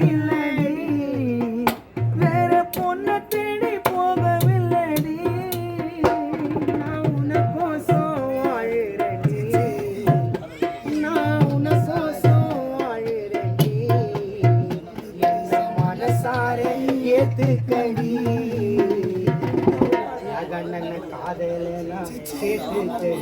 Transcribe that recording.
இல்லடி வேற பொண்ணை தேடி போகவில்லடி நான் உனக்கோசம் வாழுறடி நான் உனக்கோசம் வாழுறடி என்ன மனசார ஏத்துக்கடி அகண்ணன் காதலாம் கேட்டுக்கடி